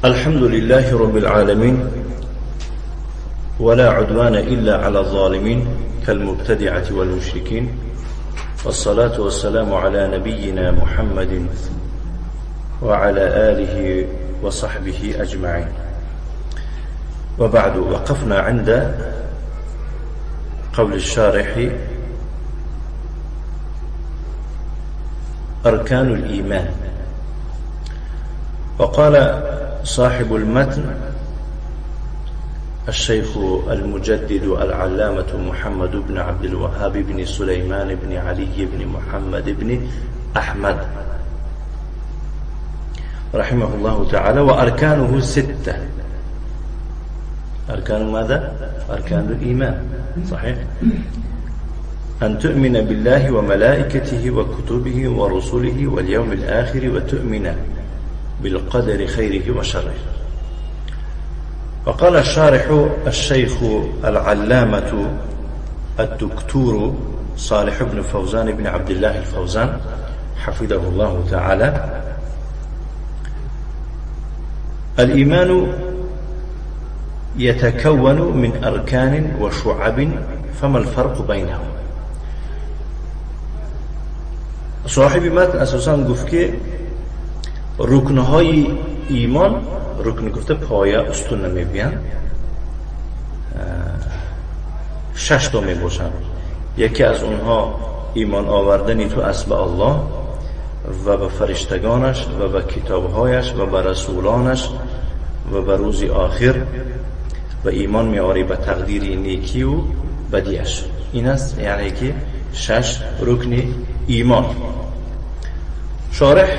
الحمد لله رب العالمين ولا عدوان إلا على الظالمين كالمبتدعة والمشركين والصلاة والسلام على نبينا محمد وعلى آله وصحبه أجمعين. وبعد، وقفنا عند قول الشارح: أركان الإيمان. وقال صاحب المتن الشيخ المجدد العلامة محمد بن عبد الوهاب بن سليمان بن علي بن محمد بن أحمد رحمه الله تعالى: وأركانه 6. أركان ماذا؟ أركان الإيمان، صحيح؟ أن تؤمن بالله وملائكته وكتبه ورسله واليوم الآخر وتؤمن بالقدر خيره وشره. وقال الشارح الشيخ العلامة الدكتور صالح بن فوزان بن عبد الله الفوزان حفظه الله تعالى: الإيمان يتكون من أركان وشعب، فما الفرق بينهم؟ صاحب متن اساساً گفت که رکنهای ایمان، رکن گفته پایه استون نمیبین، 6 تا میباشن. یکی از اونها ایمان آوردنی تو اسم الله و به فرشتگانش و به کتابهایش و به رسولانش و به روز آخر و ایمان میاری به تقدیر نیکی و بدیش. این است یعنی که 6 رکن ایمان. شارح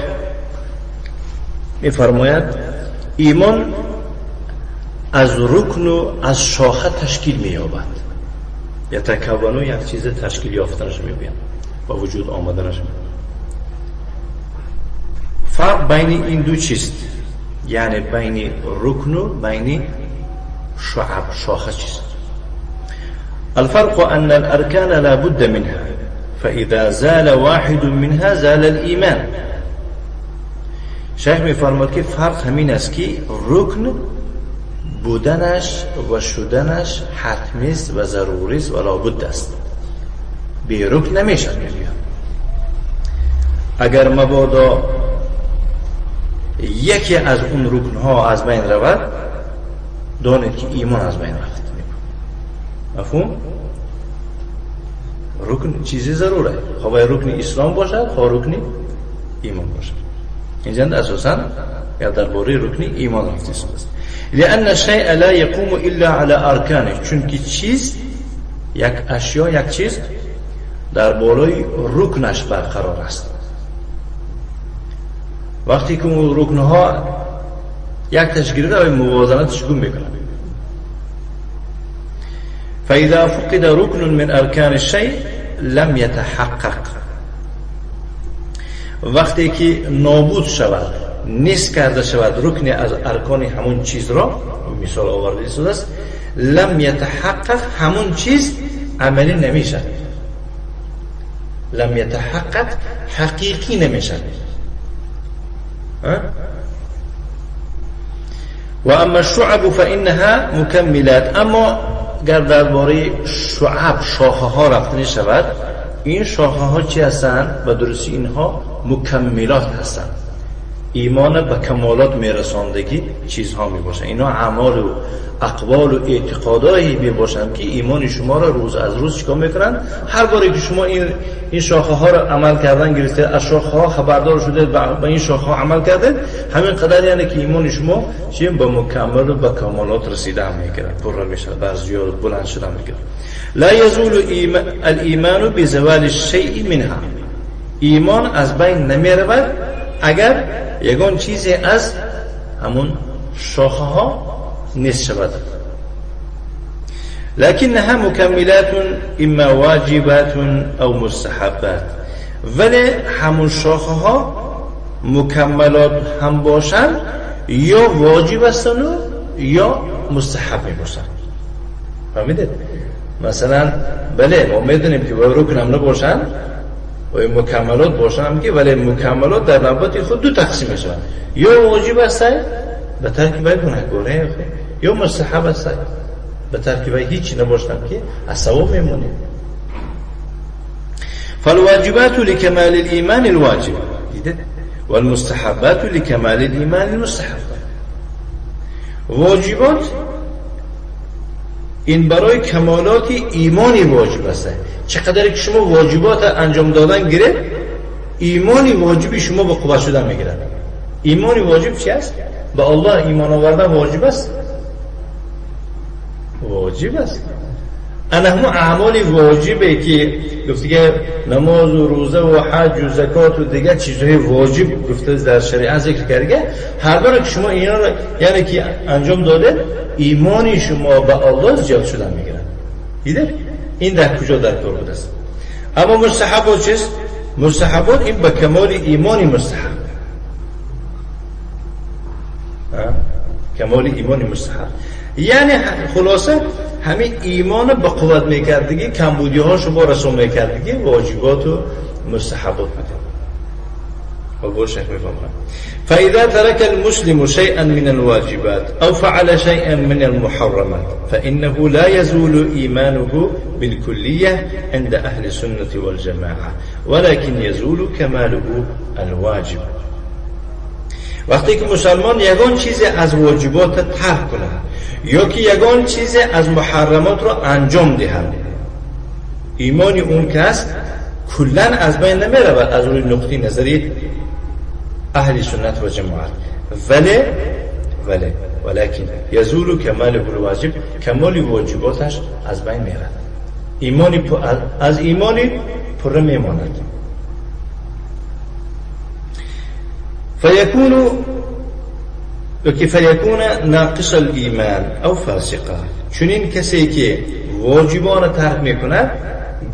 میفرماید ایمان از رکن و از شاخه تشکیل مییابد. یتکون، یک چیز تشکیل یافتنش میبین و وجود آمدنش میبین. فرق بین این دو چیست؟ یعنی بین رکن و بین شعب، شاخه چیست؟ الفرق ان الاركان لا بد منها فاذا زال واحد منها زال الايمان. شیخ میفرماید که فرق همین است که رکن بودنش و شدنش حتمی است و ضروری است و لابد است. بی رکن نمیشه. اگر مبادا یکی از اون رکنها از بین رود، دانید که ایمان از بین رفت. مفهوم؟ رکن چیزی ضروره، خواه رکن اسلام باشد، خواه رکن ایمان باشد. اینجا اساساً یا درباره رکن ایمان رفته است. لأن الشيء لا يقوم إلا على أركانه. چونکه چیز، یک اشیا، یک چیز در بالای رکنش برقرار است. وقتی که اون رکنها یک تشکیل داره، موازنتش گم میکنه. فإذا فقد ركن من أركان الشيء لم يتحقق. وقتی که نابود شود، نیست کرده شود رکن از ارکان همون چیز را، مثال آورده شده است، لم يتحقق، همون چیز عملی نمیشه. لم يتحقق، حقیقی نمیشه. و اما الشعب فإنها مكملات. اما گر درباره شعب، شاخه ها رفتنی شود، این شاخه ها چی هستند؟ و درستی اینها مکملات هستند. ایمان به کمالات میرساندگی چیزها میباشند. اینا اعمال و اقوال و اعتقادایی میباشند که ایمان شما را روز از روز چیکار میکنن؟ هر باری که شما این شاخه ها را عمل کردن گرفته، از شاخه ها خبردار شده، به این شاخه ها عمل کرده، همین قدر یعنی که ایمان شما چی به مکمل و به کمالات رسیده میکنه، پر میشه، بر زیاد بلند شده میکنه. لا يزول الایمان بزوال الشیء منها. ایمان از بین نمیرود اگر یگان چیزی از همون شاخه ها نیست شود. لكنها مكملات اما واجبات او مستحبات. ولی همون شاخه ها مکملات هم باشند، یا واجب هستند یا مستحب باشند. فهمیدید؟ مثلا بله ما میدونیم که رکن هم نباشند و مکملات باشند که، ولی مکملات در نوبت خود دو تقسیم میشن، یا واجب هستند به ترکیب گناهکاره یا مستحب است به ترکیب هیچ نباشتم که از ثواب میمونه. فالواجبات لكمال الإيمان الواجب والمستحبات لكمال الإيمان المستحب. واجبات این برای کمالات ایمانی واجب است. چقدر که شما واجبات انجام دادن گرفت، ایمانی واجبی شما به قوت شدن میگیرد. ایمانی واجب چی است؟ به الله ایمان آوردن واجب است. واجب است. انا همون اعمال واجبه که گفته که نماز و روزه و حج و زکات و دیگه چیزهای واجب گفته در شریعت ذکر کرده، هر بار که شما اینا رو یعنی که انجام داده، ایمانی شما به الله زیاد شدن میگیرد. دیده این در کجا در کار بوده است. اما مستحبات چیست؟ مستحبات این به کمال ایمانی مستحب، کمال ایمانی مستحب، یعنی خلاصه همین ایمان به قوت میکردگی کمبودی ها شما رسون میکردگی واجبات و مستحبات میکرد. و با شیخ میفهمم فاذا ترك المسلم شيئا من الواجبات او فعل شيئا من المحرمات فانه لا يزول ايمانه بالكليه عند اهل السنه والجماعه ولكن يزول كماله الواجب. وقتی که مسلمان یگان چیز از واجبات ترک کنه یا که یگان چیز از محرمات رو انجام دهد، ایمانی اون کس کلا از بین نمیره از روی نقطه نظری اهل سنت و جماعت. ولكن یزول کمال الواجب، کمال واجباتش از بین میره، ایمانی از ایمانی پر میماند. فیکون ناقص الایمان او فاسقا. چنین کسی که واجبان ترک میکند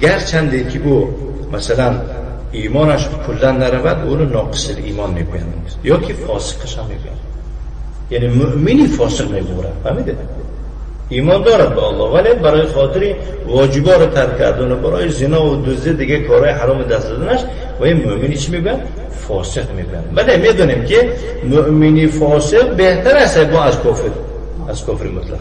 گرچنده که او مثلا ایمانش کلا نرود، او رو ناقص ایمان میگویند یا که فاسقش هم میگویند. یعنی مؤمنی فاسق میگوید، فهمیدید؟ ایمان دارد به الله ولی برای خاطر واجبا رو ترک کردن و برای زنا و دزدی دیگه کارهای حرام دست دادنش و این مؤمنی چی میگن؟ فاسق میگن. ولی میدونیم که مؤمنی فاسق بهتر است با از کافر مطلق.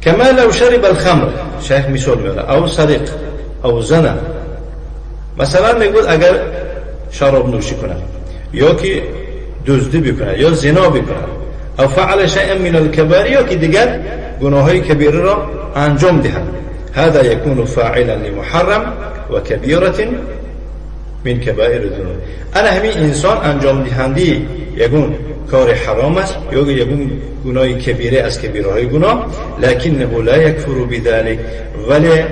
کما لو شرب الخمر، شیخ مثال میاره، او سرق او زنا. مثلا میگوید اگر شراب نوشی کنه یا که دزدی بکنه یا زنا بکنه او فعل شيئا من الكبائر یا که دیگر گناههای کبیره را انجام دهد، هذا يكون فاعلا لمحرم و کبیرة من کبائر الذنوب. انا همین انسان انجام دهنده یگون کار حرام است یا یگون گناه کبیره از کبیرهای گناه، لکنه لا یکفر بذلك، ولی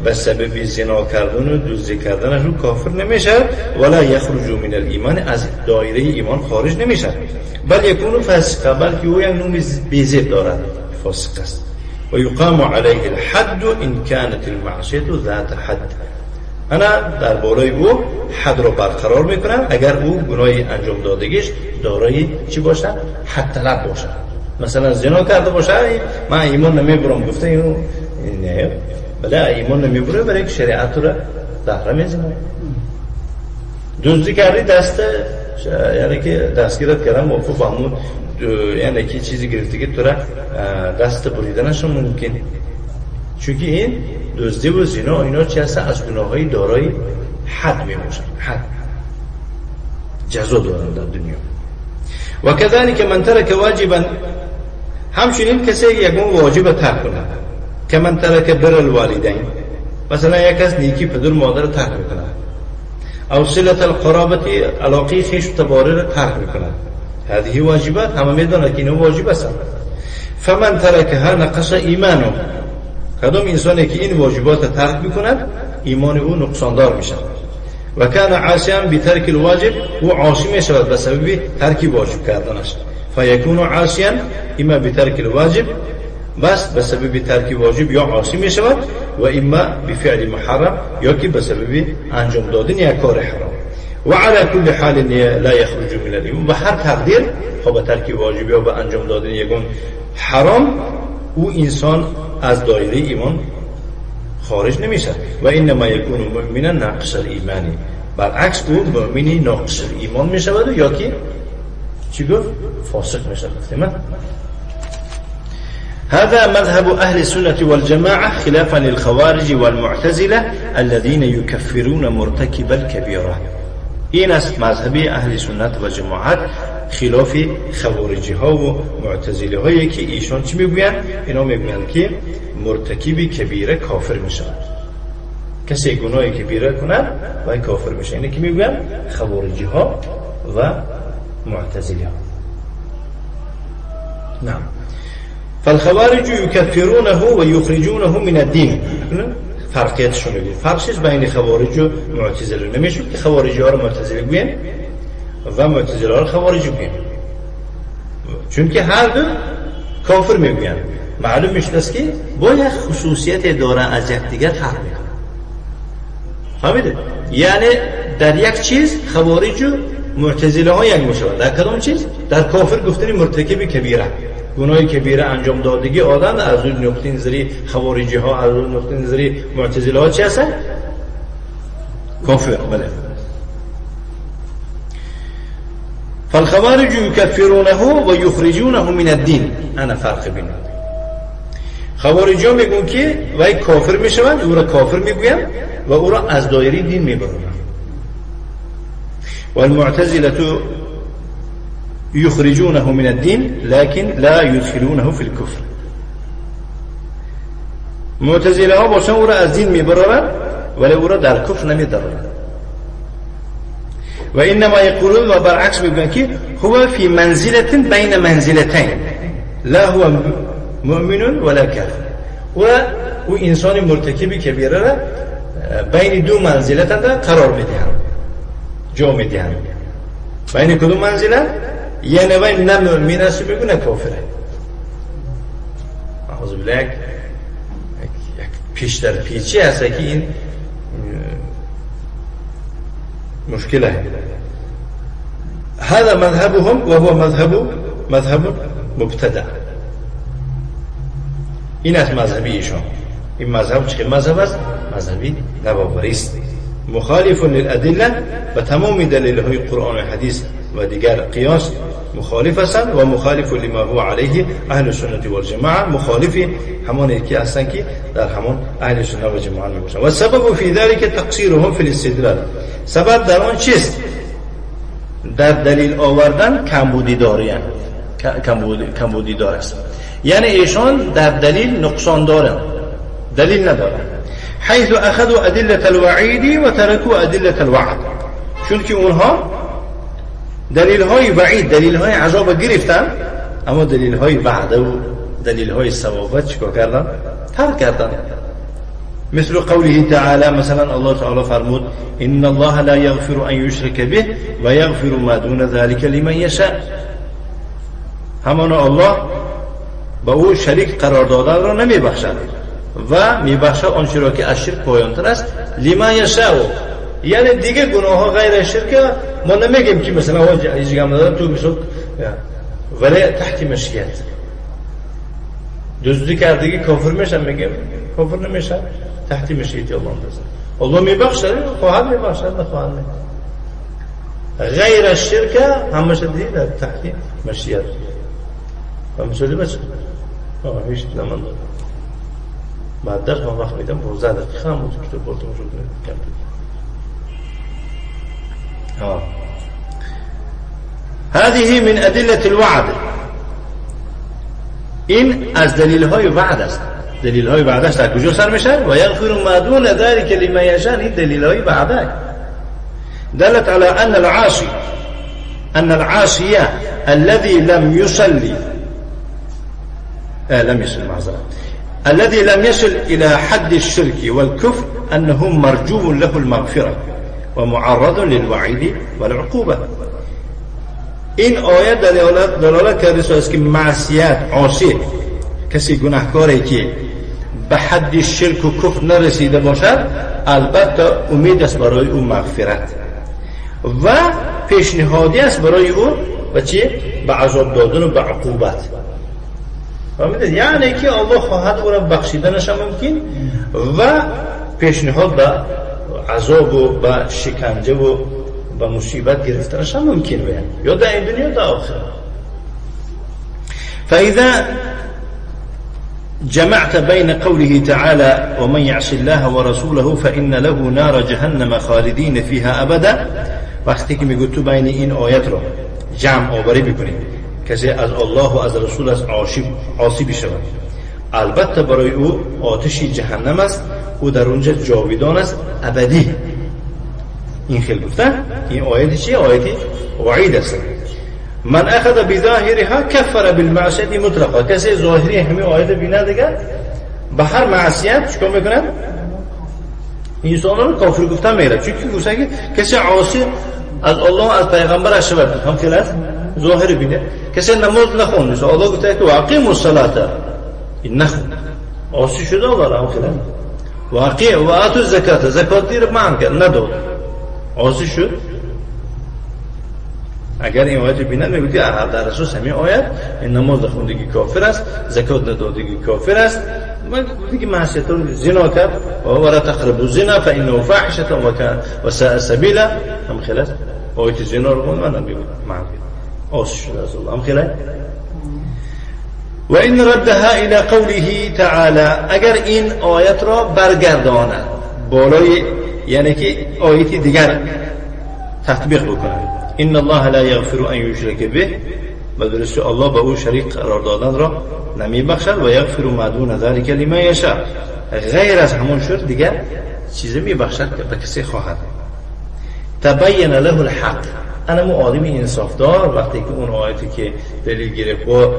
به سبب زنا کردن و دزدی کردن رو کافر نمیشه، ولا یخرج من الایمان، از دایره ایمان خارج نمیشه، بل یکون فاسق، بلکه او یک نوع بیزید دارد، فاسق است. و یقام علیه الحد ان كانت المعصیه ذات حد. انا در بالای او حد رو برقرار میکنم اگر او گناهی انجام دادگیش دارای چی باشه؟ حد طلب باشه. مثلا زنا کرده باشه، من ایمان نمیبرم، گفته اینو نه، بله ایمان نمیبره، برای که شریعت رو دهره میزنه. دزدی کردی دست، یعنی که دستگیرت کردن موقف همون، یعنی که چیزی گرفتی که تو را دست بریدنش ممکن، چونکه این دزدی و زنا اینا چی هست؟ از گناههای دارای حد میباشن، حد جزا دارن در دنیا. و کذالک من ترک واجبا، همچنین کسی یکون واجب ترک کنه، که من ترک بر الوالدین، مثلا یک کس نیکی پدر مادر ترک میکنه، او صلت القرابتی، علاقه خویش و تباره را ترک میکنه، هذه واجبات، همه میدونه که اینو واجب است. فمن ترکها نقص ایمانه، کدام انسانی که این واجبات ترک میکند ایمان او نقصاندار میشه. و کان عاصیا بترک الواجب، او عاصی میشود به سبب ترک واجب کردنش. فیکون عاصیا اما بترک الواجب، بس به سبب ترک واجب یا عاصی میشود، و اما بفعل محرم، یا که به سبب انجام دادن یک کار حرام. و علی کل حال لا یخرج من الایمان، به هر تقدیر خب ترک واجب یا به انجام دادن یگون حرام او انسان از دایره ایمان خارج نمیشه. و انما یکون مؤمنا ناقص الایمان، برعکس او مؤمنی ناقص ایمان میشود یا که چی گفت؟ فاسق میشه. گفتیم هذا مذهب أهل السنة والجماعة خلافا للخوارج والمعتزلة الذين يكفرون مرتكب الكبيرة. این است مذهب اهل سنت و جماعت خلاف خوارجی ها و معتزله هایی که ایشان چی میگوین؟ اینا میگوین که مرتکب کبیره کافر میشه. کسی گناه کبیره کنه و کافر میشه. اینه که میگوین خوارجی ها و معتزله ها. نعم. فالخوارج يكفرونه ويخرجونه من الدين. فرقیتشون بگیم. فرقش بین خوارج و معتزله نمیشه که خواریجی ها رو معتزله بگیم و معتزله ها رو خوارج بگیم، چون که هر دو کافر میگوین. معلوم میشه است که با یک خصوصیت داره از یکدیگر فرق میکنه. فهمیدید؟ یعنی در یک چیز خوارج و معتزله ها یک میشوند. در کدام چیز؟ در کافر گفتن مرتکب کبیره، گناه کبیره انجام دادگی آدم از اون نقطه نظری خوارجی ها، از اون نقطه نظری معتزله ها چی هستن؟ کافر. بله. فالخوارج يكفرونه ويخرجونه من الدين. انا فرق بین خوارجی ها میگن که وای کافر میشوند، او را کافر میگوین و او را از دایره دین میبرند. والمعتزله يخرجونه من الدين لكن لا يدخلونه في الكفر. معتزله ها باشن او را از دین میبرند ولی او را در کفر نمیدارند. و انما يقولون و برعکس میگن که هو في منزله بين منزلتين لا هو مؤمن ولا كافر. و او انسان مرتکب کبیره را بین دو منزلت قرار میدهند، جا میدهند. بین کدوم منزله؟ یعنی وای نه مؤمن است میگه نه کافره. اعوذ بالله. یک پیش در پیچی هست که این مشکله. هذا مذهبهم وهو مذهب مبتدع. این است مذهبی ایشان. این مذهب چه مذهب است؟ مذهبی نوآوری است، مخالف للادله و تمام دلایل قرآن و حدیث و دیگر قیاس مخالف هستند و مخالف لما هو علیه اهل سنت و جماعه، مخالف همانی که هستند که در همان اهل سنت و جماعه میباشند. و سبب فی ذلك تقصیرهم فی الاستدلال. سبب در آن چیست؟ در دلیل آوردن کمبودی دارند، کمبودی دارند. یعنی ایشان در دلیل نقصان دارند، دلیل ندارند. حيث اخذوا ادله الوعید و تركوا ادله الوعد. چون که اونها دلیل های وعید، دلیل های عذاب گرفتن، اما دلیل های وعده و دلیل های ثوابت چیکار کردن؟ ترک کردن. مثل قوله تعالی، مثلا الله تعالی فرمود ان الله لا یغفر ان یشرک به و یغفر ما دون ذلك لمن یشاء. همانا الله با او شریک قرار دادن را نمیبخشد و میبخشد آنچه را که از شرک پایان‌تر است. لمن یشاء یعنی دیگه گناه ها غیر شرک ما نمیگیم که مثلا ها جگم دادن تو بسوک، ولی تحت مشیت دزدی کردگی کافر میشن، میگیم کافر نمیشن تحت مشیت الله دست. الله میبخشد، خواهد میبخشد، نخواهد میبخشد. غیر شرک همشه دیگه در تحت مشیت. همشه دیگه بچه هیچ نمان دارم. بعد درس من وقت میدم 15 دقیقه هم بود کتاب بارتون شد کم هذه من أدلة الوعد. این از دلیل های وعد است. دلیل های وعد است در کجا سر میشه؟ و یغفر ما دون ذلك لمن یشاء. این دلیل های وعد است. دلت على أن العاصي الذي لم يصل الذي لم يصل إلى حد الشرك والكفر أنه مرجو له المغفرة ومعرض للوعيد والعقوبة. این آیه دلالت کرده است که معصیت، عاصی، کسی گناهکاری که به حد شرک و کفر نرسیده باشد، البته امید است برای او مغفرت و پیشنهادی است برای او و چی؟ به عذاب دادن و به عقوبت. فهمیدید؟ یعنی که الله خواهد او را بخشیدنش ممکن و پیشنهاد به عذاب و به شکنجه و به و مصیبت گرفتنش هم ممکن بیان، یا در این دنیا در آخرت. فإذا جمعت بين قوله تعالى ومن يعص الله ورسوله فإن له نار جهنم خالدين فيها أبدا، وقتی که میگه تو بین این آیت رو جمع آوری بکنید کسی از الله و از رسول عاصی بشود، البته برای او آتش جهنم است، او در اونجا جاویدان است ابدی. این خیلی گفتن این آیت چیه؟ آیت وعید است. من اخذ بظاهرها كفر بالمعصيه مطلقا، کسی ظاهری همین آیت بینه دیگه به هر معصیت چیکار میکنه؟ انسان رو کافر گفتن میره، چون گفتن که کسی عاصی از الله از پیغمبر شود هم خیلی ظاهری بینه. کسی نماز نخونه، مثلا الله گفته که واقیم الصلاه، این نخون عاصی شده الله هم خیلی واقع و آتو زکات، زکات دیر مان کرد نداد عاصی شد. اگر این آیت بینن میگویی در اساس همین آیت این نماز خوندگی کافر است، زکات ندادگی کافر است، دیگه معصیت رو زنا کرد و لا تقربوا الزنا فانه فاحشه و ساء سبیلا، هم خلاص آیت زنا رو من نمیگم معاف عاصی شد از الله هم خلاص. و این ردها الى قوله تعالی، اگر این آیت را برگرداند بالای، یعنی که آیتی دیگر تطبیق بکنه، ان الله لا یغفر ان یشرک به، بدرس الله به او شریک قرار دادن را نمیبخشد، و یغفر ما دون ذلک لمن یشاء، غیر از همون شرک دیگر چیزی میبخشد که به کسی خواهد. تبین له الحق، انا آدمی انصاف دار وقتی که اون آیتی که دلیل گرفت و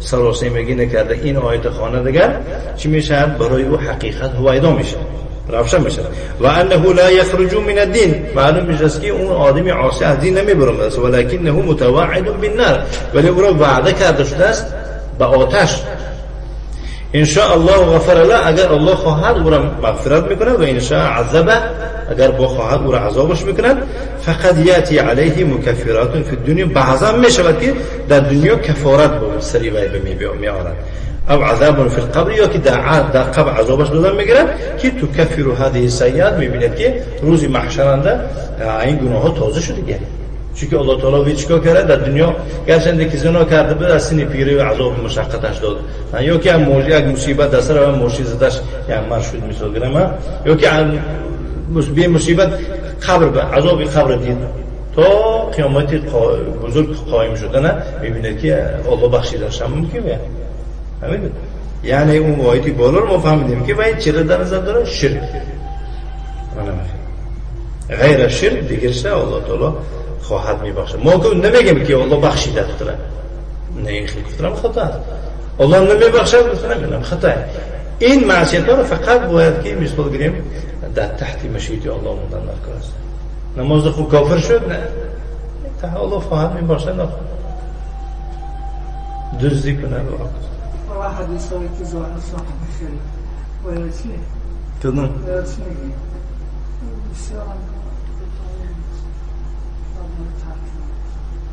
سراسری میگی نکرده این آیت خانه دیگر چی میشه؟ برای او حقیقت هویدا میشه، روشن میشه. و انه لا یخرج من الدین، معلوم میشه که اون آدمی عاصی از دین نمیبره، ولکنه متوعد بالنار، ولی او را وعده کرده شده است به آتش. ان شاء الله غفر له، اگر الله خواهد او را مغفرت میکنه، و ان شاء عذبه، اگر با خواهد او را عذابش میکنه. فقد یاتی علیه مکفرات فی الدنیا، بعضا میشود که در دنیا کفارت به سری وای میآورد، او عذاب فی القبر، یا که در قبر عذابش بدن میگیرن که تو کفر هذه السیئات، میبینید که روز محشرنده این گناه ها تازه شده دیگه، چون الله تعالی وی چیکار کرده در دنیا گرچه که زنا کرده به سن پیری و عذاب مشقتش داد، یا که یک مصیبت در سر مرشد زدش یعنی مرشد میسازه، یا که به مصیبت قبر به عذاب قبر دید تا قیامت بزرگ قائم شدن، میبینید که الله بخشیدنش هم ممکنه. همین یعنی اون آیتی بالا رو ما فهمیدیم که باید چرا در نظر داره؟ شرک. غیر شرک دیگر شه الله تعالی خواهد میبخشه. ما که نمیگیم که الله بخشیده داره، نه این خیلی گفتم خطا است. الله نمیبخشه گفتم خطا. این معصیت ها رو فقط باید که مثال گیریم در تحت مشیت الله موندن نکنه. نماز خود کافر شد نه، تا الله خواهد میبخشه نه. دزدی کنه واحد يسوي تزوج صاحب الشريك ولا شيء تمام ولا شيء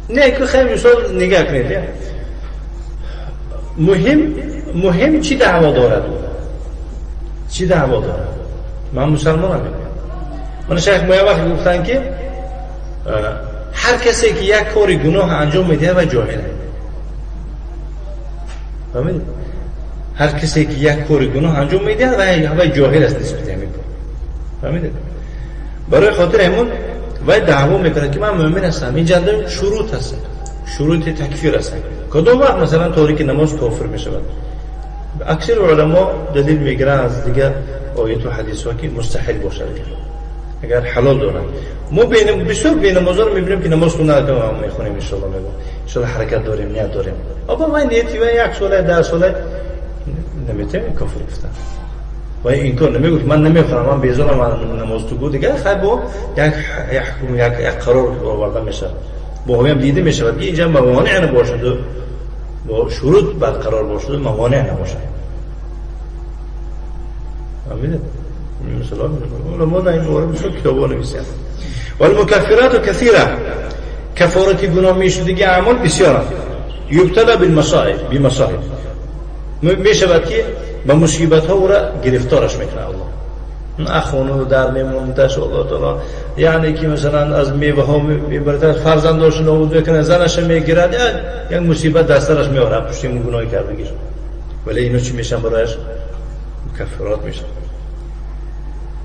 نه که خیلی مثال نگاه کنید، مهم چی دعوا دارد، چی دعوا دارد. من مسلمانم، من شیخ مویا وقتی گفتن که هر کسی که یک کاری گناه انجام میده و جاهله، فهمید؟ هر کسی که یک کار گناه انجام میده و جاهل است نسبت همین کار، فهمید؟ برای خاطر همون و دعوا میکنه که من مؤمن هستم، این جنده شروط هست، شروط تکفیر هست. کدوم وقت مثلا تاریک نماز کافر میشود؟ اکثر علما دلیل میگیرن از دیگه آیات و حدیث ها که مستحیل باشه، اگر حلال دارن. ما بسیار بین نمازا رو میبینیم که نماز خونه رو میخونیم، ان شاء الله میگم ان شاء الله حرکت داریم نیت داریم، اما من نیتی و یک ساله 10 ساله نمیتونم کافر گفتن و این کار نمیگم من نمیخوام، من بیزارم من نماز تو گفت دیگه خب با یک قرار آورده میشه، با هم دیده میشه که اینجا موانع نباشه، با شروط برقرار باشه، موانع نباشه. امید مثلا علماء این مورد بسیار کتابا نویسن. والمكفرات كثيره، کفارت گناه میشدگی اعمال بسیار، یبتلا بالمصائب بمصائب، میشود که با مصیبت ها او را گرفتارش میکنه الله، اخونو در میمونتش الله تعالی، یعنی که مثلا از میوه ها میبرد، فرزنداش نابود بکنه، زنش میگیرد، یک مصیبت دستش میاره، پشتیم گناه کرده گیر. ولی اینو چی میشن برایش؟ مکفرات میشن.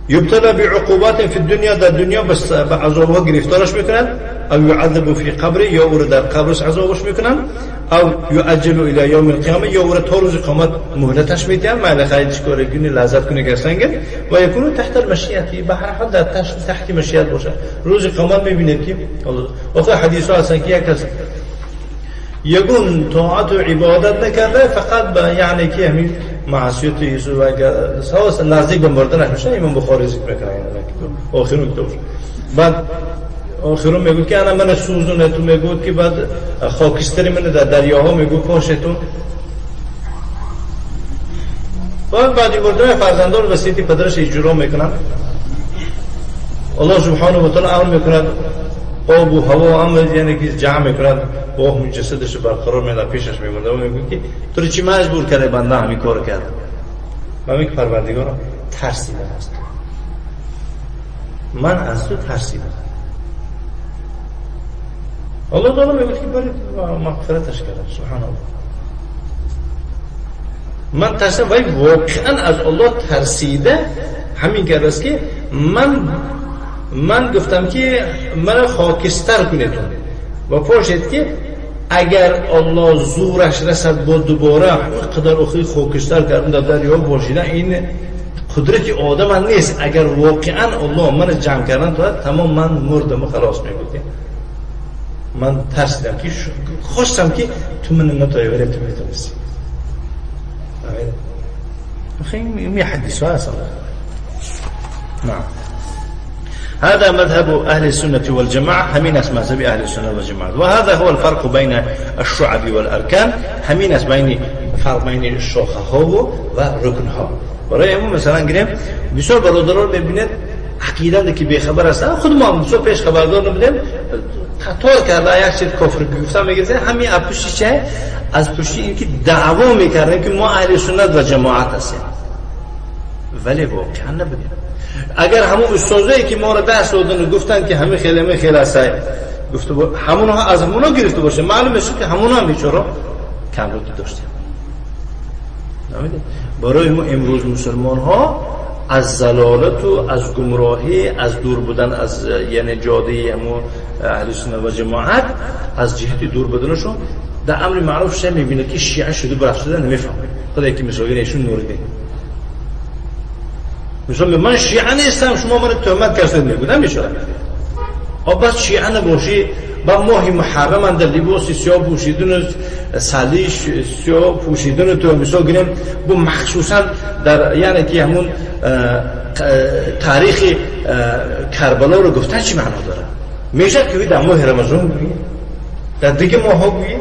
یبتلا بعقوبات فی الدنیا، در دنیا بس به عذابها گرفتارش میکنن، او یعذب فی قبر، یا او در قبرش عذابش میکنن، او یؤجل الی یوم القیامه، یا او تا روز قیامت مهلتش میدن، معنی خیلیش کاره کنی لذت کنی گرسنگه، و یکونو تحت المشیئتی، به هر حال در تحت مشیئت باشه. روز قیامت میبینید که الله حدیث ها هستن که یک کس یگون طاعت و عبادت نکرده، فقط یعنی که همین معصیت یسوع و اگر نزدیک به مردنش میشه. امام بخاری ذکر میکنه اینا آخرون کتابش. بعد آخرون میگه که انا من سوزونه، تو میگه که بعد خاکستری من در دریاها میگه پاشتون. بعد مردن فرزندان وصیت پدرش اجرا میکنن. الله سبحانه و تعالی امر میکنه آب و هوا امر، یعنی که جمع میکنن با اون جسدش برقرار میاد پیشش میمونه و میگه که تو چی مجبور کرده بنده همین کارو کرد؟ من میگم پروردگارم ترسیدم است، من از تو ترسیدم. الله تعالی میگه که برید مغفرتش کرد. سبحان الله. من ترسیدم، ولی واقعا از الله ترسیده همین کرده است که من گفتم که من خاکستر کنید و پاشید که اگر الله زورش رسد با دوباره قدر اخی خاکستر کردن در دریا باشیدن، این قدرت آدم نیست. اگر واقعا الله من جمع کردن تو تمام من مردم و خلاص میگوید. من ترسیدم که خوشم که تو من نتایی بریم تو میتونستی. خیلی حدیث ها اصلا. نعم. هذا مذهب أهل السنة والجماعة، همين اسم مذهب أهل السنة والجماعة، وهذا هو الفرق بين الشعب والأركان، همين اسم فرق بين الشاخه وركنها. برای همون مثلا گریم بسیار برادران ببینید عقیده که بیخبر هستن، خود ما هم بسیار پیش خبردار نبودیم، خطا کرده یک چیز کفر گفتن میگه همین اپوشی چه از پشتی این که دعوا میکردن که ما اهل سنت و جماعت هستیم، ولی واقعا نبودیم. اگر همون استادایی که ما را درس دادن گفتن که همه خیلی هستن، گفته همونها از همونها گرفته باشه، معلوم میشه که همونها هم بیچاره کمبود داشتیم. برای ما امروز مسلمان ها از ضلالت و از گمراهی، از دور بودن از یعنی جاده همون اهل سنت و جماعت، از جهت دور بودنشون در امر معروف شه میبینه که شیعه شده برفت شده نمیفهمه. خدا یکی مثال ایشون نوردین مثلا من شیعه نیستم شما من تهمت کردید میگم نمیشه. بس شیعه نباشی با ماه محرم اند لباس سیاه پوشیدن، سالیش سیاه پوشیدن، تو مثلا گریم با مخصوصا در یعنی که همون تاریخ کربلا رو گفتن چی معنا داره؟ میشه که در ماه رمضان بگی، در دیگه ماه ها بگی،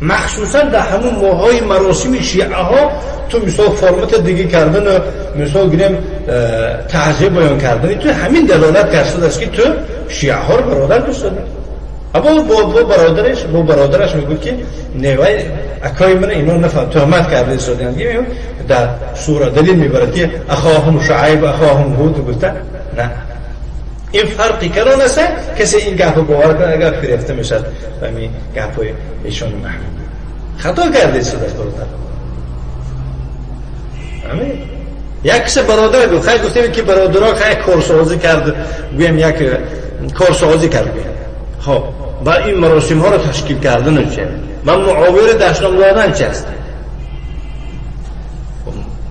مخصوصا در همون ماهای مراسم شیعه ها تو مثلا فرمت دیگه کردن، مثلا گریم تعذیب بیان کردن، تو همین دلالت کرده است که تو شیعه ها رو برادر دوست داری. اما با برادرش میگه که نوای اکای من اینو نفهم تهمت کرده استادیان میگه در سوره دلیل میبره که اخاهم شعیب اخاهم هود گفته نه. این فرقی کرده است کسی این گپو باور کنه اگر گرفته میشه همین گپو ایشون محمود خطا کرده استاد برادر. همین یک سه برادر گفت خیلی گفتیم که برادرها خیلی کارسازی کرد، گویم یک کارسازی کرد. خب با این مراسم ها رو تشکیل کردن چه و معاور دشنام دادن چه است؟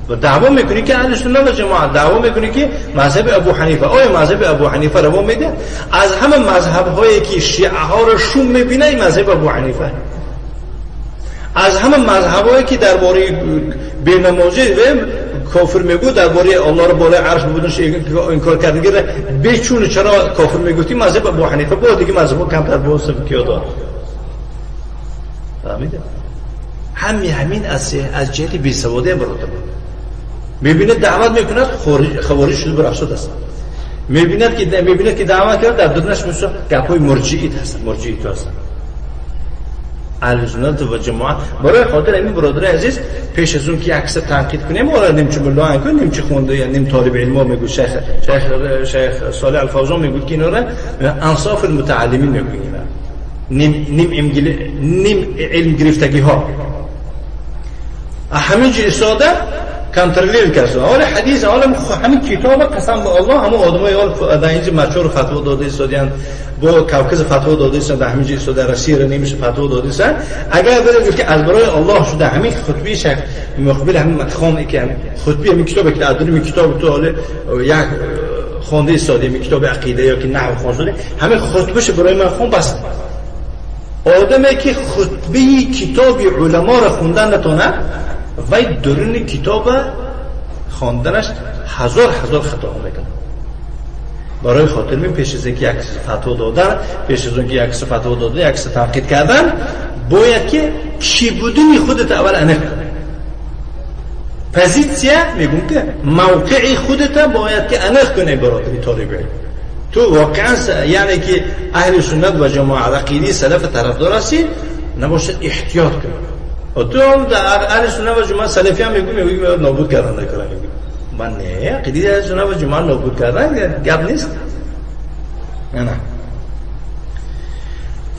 و دعوا میکنی که اهل سنت و جماعت دعوا میکنی که مذهب ابو حنیفه، آیا مذهب ابو حنیفه رو میده؟ از همه مذهب هایی که شیعه ها رو شوم میبینه این مذهب ابو حنیفه. از همه مذهب هایی که درباره بینمازی کافر میگو درباره الله رو بالای عرش بودنش انکار کردگی را بچونه چرا کافر میگوتی مذهب ابو حنیفه بود، دیگه مذهب کمتر بود کیا داره. فهمیده؟ همین از جهت بیسواده برادر میبینه دعوت میکنه خوارج شده بر افساد است، میبینه که دعوت کرد در دنیاش مثلا گپای مرجعیت هست، مرجعیت هست. اهل سنت و جماعت برای خاطر این برادر عزیز پیش از اون که عکس تنقید کنیم ما نمیچه ملا کنیم نمیچه خونده یا نیم طالب علم میگه شیخ صالح الفوزان میگه که اینا را انصاف المتعلمین میگه نیم علم گرفتگی ها همین چیز ساده کنترل کرده. حالا حدیث حالا همین کتاب قسم به الله همون آدمای حال در اینجا مشهور فتوا داده ایستادن با کوکز فتوا داده ایستادن در همین چیز ساده رسیر نمیشه فتوا داده ایستادن اگر بره که از برای الله شده همین خطبه شک مقبل همین متخوان که خطبه همین کتابی که ادری کتاب تو حالا یک خونده ایستاده می کتاب عقیده یا که نحو خوان شده همین خطبهش برای من خون بس آدمی که خطبه کتاب علما را خوندن نتونه وای درون کتاب خواندنش هزار خطا میکنه. برای خاطر می پیش از اینکه یک فتوا دادن پیش از اینکه یک فتوا دادن یک تنقید کردن باید که چی بودنی خودت اول انق پوزیسیا میگم که موقع خودت باید که انق کنی برادری طالب علم. تو واقعا یعنی که اهل سنت و جماعت عقیده سلف طرفدار هستی نباشه احتیاط کن. و تو در اهل سنت و جماعت سلفی هم میگه نابود کردن نکنه من نه عقیده اهل سنت و جماعت نابود کردن گپ نیست نه.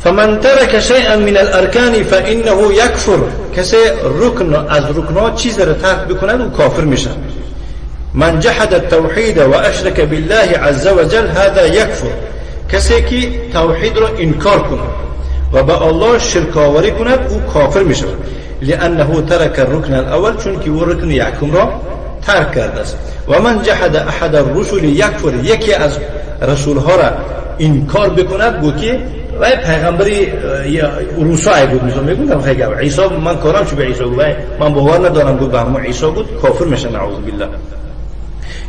فمن ترك شيئا من الاركان فانه يكفر کسی رکن از رکنات چیز را ترک بکند او کافر میشه. من جحد التوحید و اشرک بالله عز وجل هذا يكفر کسی که توحید را انکار کند و با الله شرک آوری کند او کافر میشه لانه ترك الركن الاول چون که او رکن یکم را ترک کرده است. و من جحد احد الرسل يكفر یکی از رسول ها را انکار بکند گو که وای پیغمبری روسای بود میگم خیلی عیسی من کارم چه به عیسی بود من باور ندارم بود به همون عیسی بود کافر میشه نعوذ بالله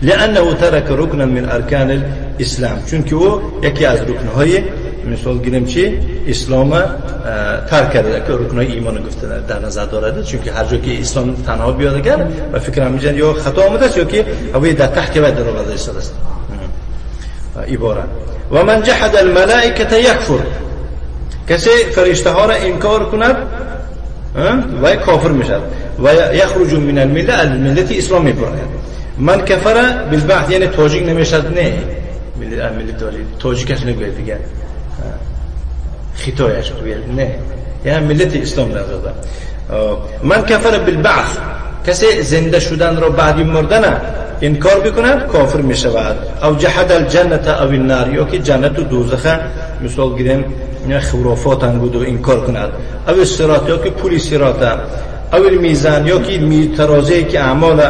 لانه ترك ركنا من ارکان الاسلام چون که او یکی از رکنهای مثال گیریم چی اسلام ترک کرده که رکنهای ایمان گفته در نظر دارد چون که هر جا که اسلام تنها بیاد اگر و فکرم میگن یا خطا آمده است یا که اوی در تحت و در وضع است عبارت. و من جحد الملائکه یکفر کسی فرشته ها را انکار کند و کافر میشد و یخرج من المله الملت اسلام میبرد. من کفر بالبعث یعنی تاجیک نمیشد نه ملت تاجیکش نگوید دیگه خطایش بگوید نه یعنی ملت اسلام نزده. من کفر بالبعث کسی زنده شدن را بعد مردن انکار بکند کافر می شود. او جحد الجنة او النار یا که جنت و دوزخ مثال گیریم خرافات انگود و انکار کند. او الصراط یا که پولی صراط او المیزان یا که ترازی که اعمال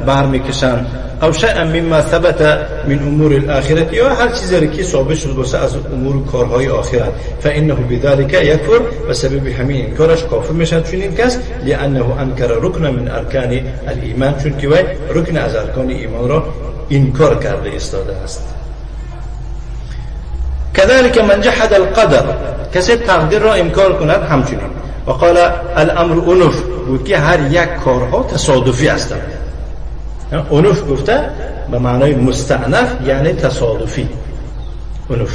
برمیکشند. او شیء مما ثبت من امور الاخره یا هر چیزی که ثابت شد واسه از امور کارهای آخرت فانه بذلك يكفر و سبب همین انکارش کافر میشن چون این کس لانه انکر رکن من ارکان الایمان چون که رکن از ارکان ایمان را انکار کرده ایستاده است. كذلك من جحد القدر کسی تقدیر را انکار کند همچنین. و قال الامر انف بود که هر یک کارها تصادفی هستند. انف گفته به معنای مستأنف یعنی تصادفی. انف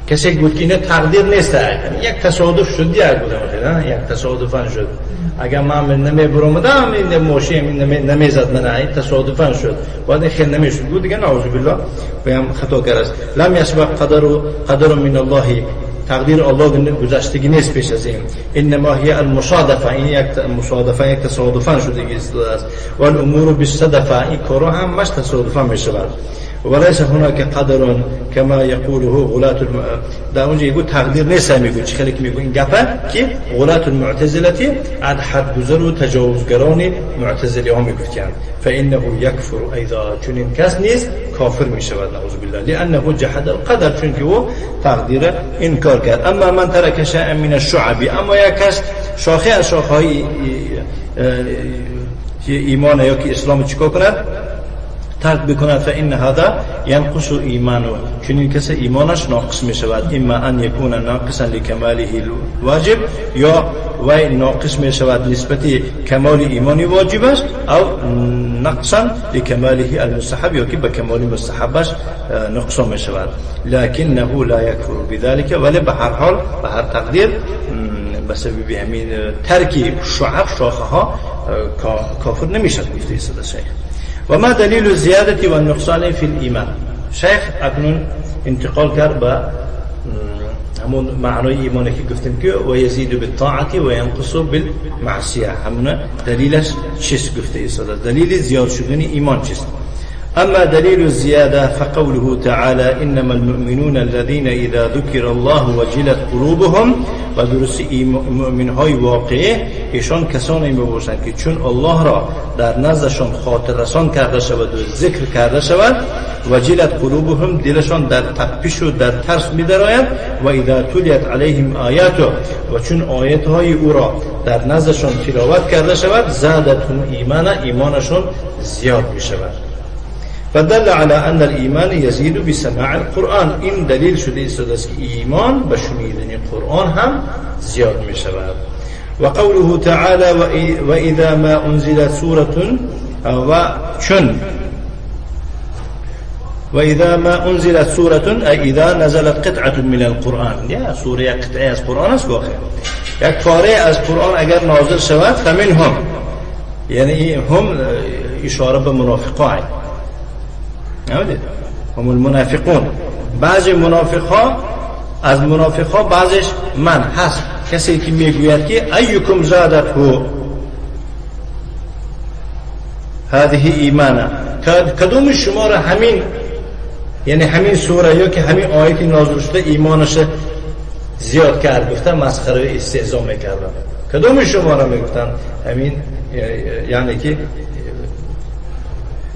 کسی گفت که اینه تقدیر نیست یک تصادف شد یک بودم یک تصادفاً شد اگر من نمیبرمدم این ماشین نمیزد من این تصادفاً شد بعد خیلی نمیشد بود دیگه نعوذ بالله بهم خطا کرد. لم یسبق قدر من الله تقدیر الله گذشتگی نیست پیش از این. انما هی المصادفه این یک مصادفه یک تصادفاً شدگی است و الامور بالصدفه این کارها هم مش تصادفاً میشود. وليس هناك قدر كما يقوله غلاة در اونجا يقول تقدیر نیست میگه چه خیلی که میگه این گپه که غلاة المعتزله از حد گذر و تجاوزگران معتزله ها میگفتند فانه يكفر ايضا چون این کس نیست کافر میشود نعوذ بالله لانه جحد القدر چون که او تقدیر انکار کرد. اما من ترک شيئا من الشعب اما یک کس شاخه از شاخه‌های ایمان یا که اسلام چیکار کند ترک بکند فإن هذا ينقص ایمانه چون این کس ایمانش ناقص می شود. اما ان یکون ناقصا لکماله الواجب یا وای ناقص می شود نسبت کمال ایمانی واجب است او نقصا لكماله المستحب یا که به کمال مستحبش نقصان می شود لکنه لا یکفر بذلك ولی به هر حال به هر تقدیر بسبب همین ترک شعب شاخه ها کافر نمیشد گفته ایستاده شیخ. و ما دلیل الزیادة و النقصان فی الایمان. شیخ اکنون انتقال کرد به همون معنای ایمانی که گفتیم که و یزید بالطاعت و ینقص بالمعصیه. همون دلیلش چیست گفته ایستاده؟ دلیل زیاد شدن ایمان چیست؟ أما دليل الزيادة فقوله تعالى إنما المؤمنون الذين إذا ذكر الله وجلت قلوبهم و درست مؤمن های واقعی ایشان کسانی میباشند که چون الله را در نزدشان خاطر رسان کرده شود و ذکر کرده شود وجلت قلوبهم دلشان در تپش و در ترس می‌دراید و اذا تلیت علیهم آیاته و چون آیات های او را در نزدشان تلاوت کرده شود زادتهم ایمانا ایمانشان زیاد میشود. فدل على أن الإيمان يزيد بسماع القرآن. إن دليل شده است که ایمان به شنیدن قرآن هم زیاد می شود. و قوله تعالى و اذا ما انزلت سورة و چون و اذا ما انزلت سورة ای اذا نزلت قطعة من القرآن. یا سوره قطعه از قرآن است واقعا. یک پاره از قرآن اگر نازل شود فمنهم یعنی هم اشاره به منافقان هم المنافقون. بعض منافقها از منافقها بعضش من هست کسی که میگوید که ایکم زادته هذه ایمانا کدوم شما را همین یعنی همین سوره یا که همین آیتی نازل شده ایمانش زیاد کرد. گفتن مسخره و استهزا میکردن. کدوم شما را میگفتن همین یعنی که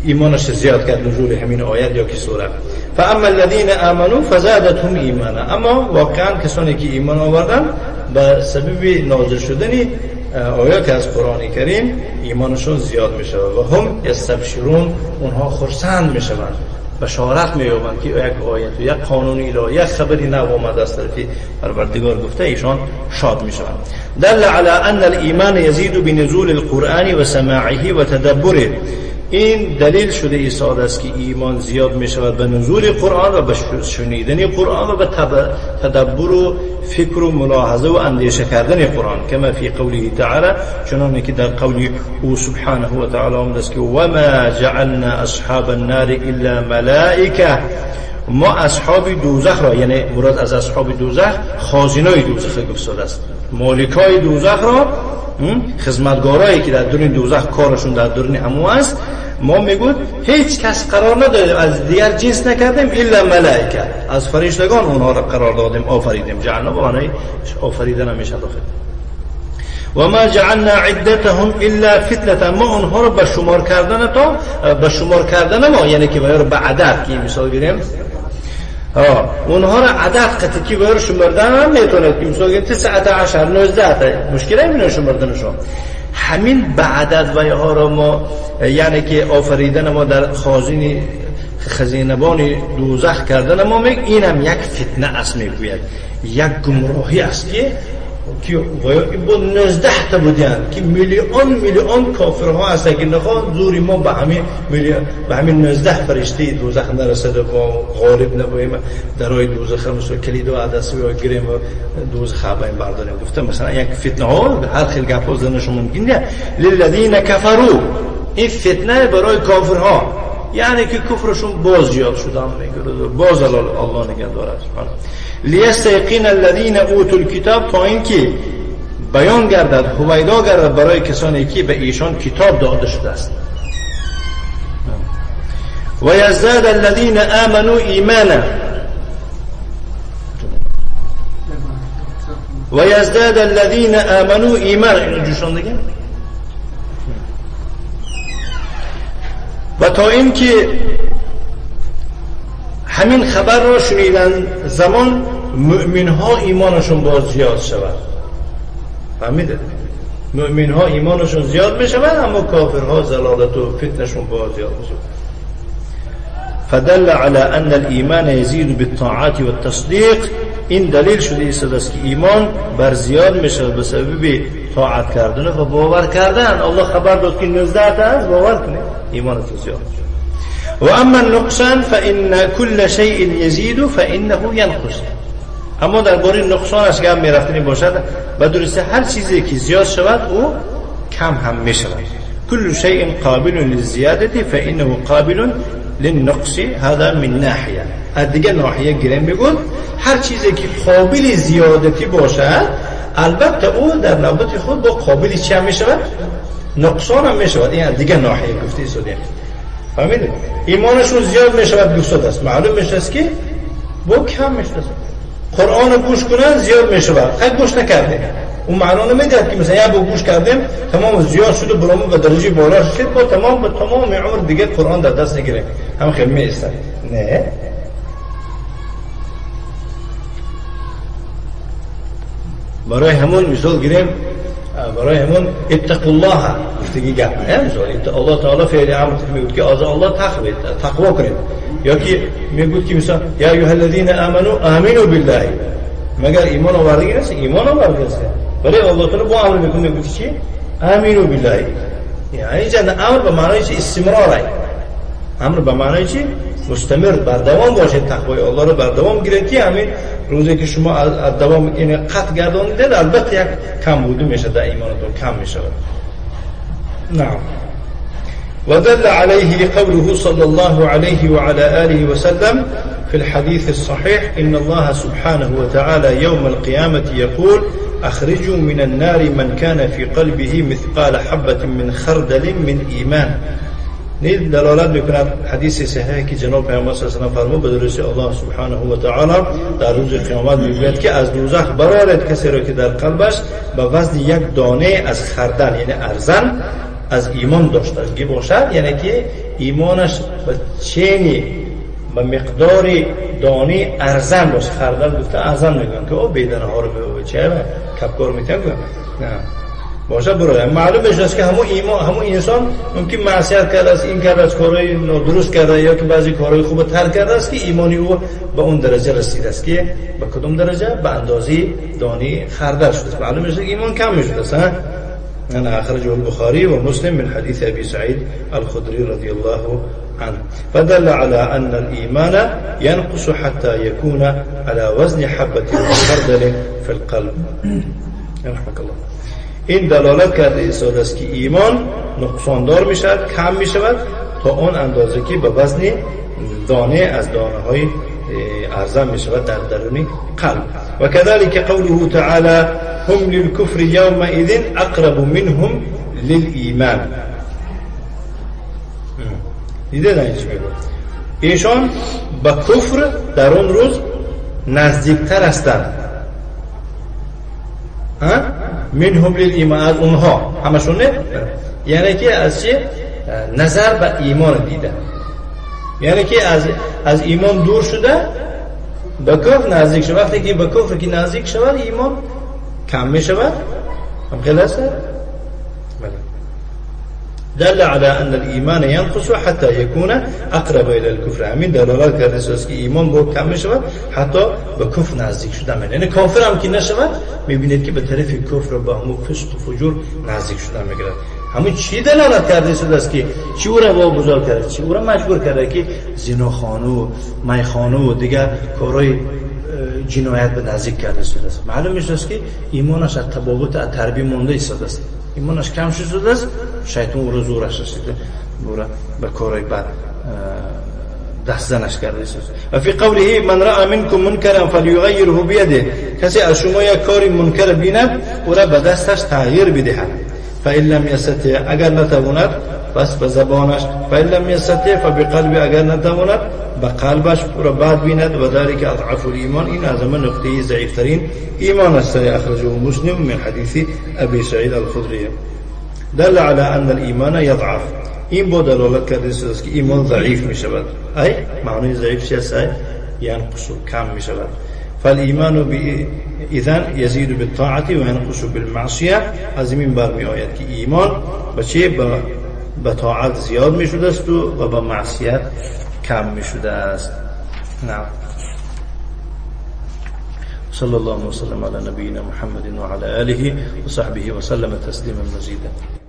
ایمانش زیاد کرد نزول همین آیت یا که سوره. فاما الذين امنوا فزادتهم ایمانا. اما واقعا کسانی که ایمان آوردن به سبب نازل شدن آیات از قرآن کریم ایمانشون زیاد میشه و هم یستبشرون اونها خرسند میشوند بشارت مییابند که یک آیت و یک قانون الهی یک خبری نو آمده است طرف پروردگار گفته ایشان شاد میشوند. دل على ان الايمان يزيد بنزول القرآن و سماعه و تدبره. این دلیل شده ایستاده است که ایمان زیاد می شود به نزول قرآن و به شنیدن قرآن و به تدبر و فکر و ملاحظه و اندیشه کردن قرآن کما فی قوله تعالی چنانه که در قول او سبحانه و تعالی آمده است که و ما جعلنا اصحاب النار الا ملائکه. ما اصحاب دوزخ را یعنی مراد از اصحاب دوزخ خازنای دوزخ گفته است مالکای دوزخ را خدمتگارایی که در درون دوزخ کارشون در درون همو است ما میگوید هیچ کس قرار ندادیم از دیگر جنس نکردیم الا ملائکه از فرشتگان اونها را قرار دادیم آفریدیم. جعلنا با معنی آفریدن همیشه داخل. و ما جعلنا عدتهم الا فتنه. ما اونها رو به شمار کردن ما یعنی که به عدد که مثال بگیریم اونها را عدد قطعی باید شمردن هم میتونه که مثلا 19 19 مشکل همینه شمردنشون همین به عدد و ها را ما یعنی که آفریدن ما در خزینه‌بان دوزخ کردن ما میگه اینم یک فتنه است میگوید یک گمراهی است که با 19 تا بودن که میلیون کافرها هستن که نخواه زوری ما به همین 19 فرشته دوزخ نرسده با غالب نبویم درای دوزخ مثل کلید و عدسی و گریم و دوزخ بایم برداریم. گفتم مثلا یک فتنه ها هر خیلی گپ ها زدنشون ممکن نه للذین کفروا. این فتنه برای کافرها یعنی که کفرشون باز زیاد شدن باز الله نگه دارد. لیستیقن الذین اوتوا الکتاب تا اینکه بیان گردد هویدا گردد برای کسانی که به ایشان کتاب داده شده است. و یزداد الذین آمنوا ایمانا و یزداد الذین آمنوا ایمانا. اینو جوشان دیگه و تا اینکه همین خبر را شنیدن زمان مؤمن ها ایمانشون باز زیاد شود. فهمیده؟ مؤمن ها ایمانشون زیاد می شود اما کافرها زلالت و فتنشون باز زیاد می شود. فدل على ان الایمان یزید بالطاعات والتصدیق. این دلیل شده است که ایمان بر زیاد می شود به سبب طاعت کردن و باور کردن. الله خبر داد که 19 تا است باور کنید ایمان تو زیاد. و اما النقصان فإن كل شيء يزيد فإنه ينقص. اما درباره نقصان از گام میرفتنی باشد و درسته هر چیزی که زیاد شود او کم هم میشود. كل شيء قابل للزيادة فإنه قابل للنقص. هذا من ناحیه. از دیگه ناحیه گیریم میگن هر چیزی که قابل زیادتی باشد البته او در نوبت خود با قابل چی هم میشود؟ نقصان هم میشود. این از دیگه ناحیه گفته شده. فهمیدید؟ ایمانشون زیاد میشود گفتاد است. معلوم میشه که با کم میشه. قرآن گوش کنن زیاد میشود. خیلی گوش نکرده. اون معنا نمیدهد که مثلا یا با گوش کردیم تمام زیاد شده برامون به درجه بالا شد با تمام عمر دیگه قرآن در دست نگیریم. هم خیلی میستن. نه. برای همون مثال گیریم برای همون اتقوا الله گفتگی گپ مثلا الله تعالی فعل امر میگه که از الله تقوا کنید یا که میگه که مثلا یا ایها الذین آمنوا آمنوا بالله مگر ایمان آوردگی نیست ایمان آوردگی است ولی الله تعالی با امر میگه میگه چی آمنوا بالله یعنی جن امر به معنای چی استمرار امر به معنای چی مستمر بر دوام باشه تقوای الله رو بر دوام گیرید که همین روزی که شما از دوام این قطع گردانیدید البته یک کم بوده میشه در ایمانتون کم میشه. نعم. ودل عليه قوله صلى الله عليه وعلى آله وسلم في الحديث الصحيح إن الله سبحانه وتعالى يوم القيامة يقول أخرجوا من النار من كان في قلبه مثقال حبة من خردل من إيمان. این دلالت میکند حدیث صحیحی که جناب پیامبر صلی الله علیه و آله فرمود به درستی الله سبحانه و تعالی در روز قیامت میگوید که از دوزخ برآرد کسی را که در قلبش به وزن یک دانه از خردل یعنی ارزن از ایمان داشتگی باشد یعنی که ایمانش به چینی به مقدار دانه ارزن باشه. خردل گفته ارزن میگن که او بیدنه ها رو به چه کپکار میتن نه باشه برای معلوم بشه که همون انسان ممکن معصیت کرده است این کرده است کارهای نادرست کرده یا که بعضی کارهای خوب ترک کرده است که ایمانی او به اون درجه رسیده است که به کدوم درجه به اندازه دانه خردل شده است. معلوم میشه که ایمان کم میشده است. انا اخرجه البخاري ومسلم من حديث ابي سعيد الخدري رضي الله عنه فدل على ان الايمان ينقص حتى يكون على وزن حبة خردل في القلب. رحمك الله. این دلالت کرده ایستاده است که ایمان نقصاندار میشود کم میشود تا اون اندازه که به وزن دانه از دانه های ارزان میشود در درون قلب. و كذلك قوله تعالى هم للكفر يومئذ اقرب منهم للایمان. دیده نه چی میگه ایشان با کفر در اون روز نزدیکتر هستند. منهم للایمان از اونها همشون نه یعنی که از چه نظر به ایمان دیدن یعنی که از ایمان دور شده به کفر نزدیک شده. وقتی که به کفر که نزدیک شود ایمان کم می شود. هم خلاصه دل على ان الايمان ينقص حتى يكون اقرب الى الكفر. همین دلالت کرده است که ایمان با کم می شود حتی به کفر نزدیک شده میشه. یعنی کافر هم که نشود میبینید که به طرف کفر و به همون فسق و فجور نزدیک شده میگیرد. همین چی دلالت کرده است که چی او را واگذار کرده چی او را مجبور کرده که زناخانه و میخانه و دیگر کارهای جنایت به نزدیک کرده است. معلوم میشه که ایمانش از تبابت از تربیت مونده ایستاده است. ایمانش کم شده است شیطان او را زورش رسیده برای به کارهای بد دست زنش کرده است. و فی قوله من رأى منکم منکرا فلیغیره بیده کسی از شما یک کاری منکر بیند او را به دستش تغییر بدهد. فإن لم يستطع اگر نتواند پس به زبانش فإن لم يستطع فبقلب اگر نتواند به قلبش را بعد بیند و ذلك اضعف الایمان. این از همه نقطه ضعیفترین ایمان است. اخرجه مسلم من حدیث ابی سعید الخدری. دل على ان الايمان يضعف. این با دلالت کرده است که ایمان ضعیف می شود. ای معنی ضعیف چی است؟ ینقص کم می شود. فالایمان اذن يزيد بالطاعه وينقص بالمعصيه. از این برمی آید که ایمان به چه به طاعت زیاد می شده است و به معصیت کم می شده است. نعم. صلى الله وسلم على نبينا محمد وعلى آله وصحبه وسلم تسليما مزيدا.